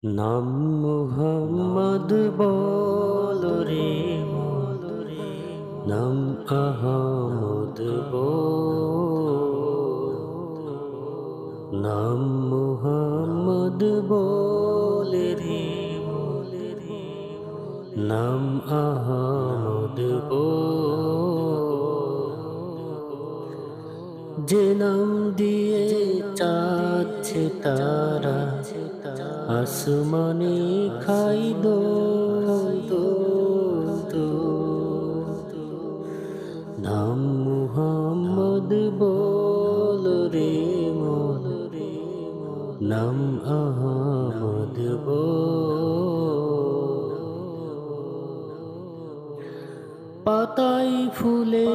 নাম মুহাম্মদ বল রে মন, নাম আহমদ বল। নাম মুহাম্মদ বল রে মন, নাম আহমদ বল। যে নাম দিয়ে চাচ্ছে তারা আসমানে খাই দোল দোল দোল। নাম মুহাম্মদ বল রে মন, নাম আহমদ বল। পাতায় ফুলে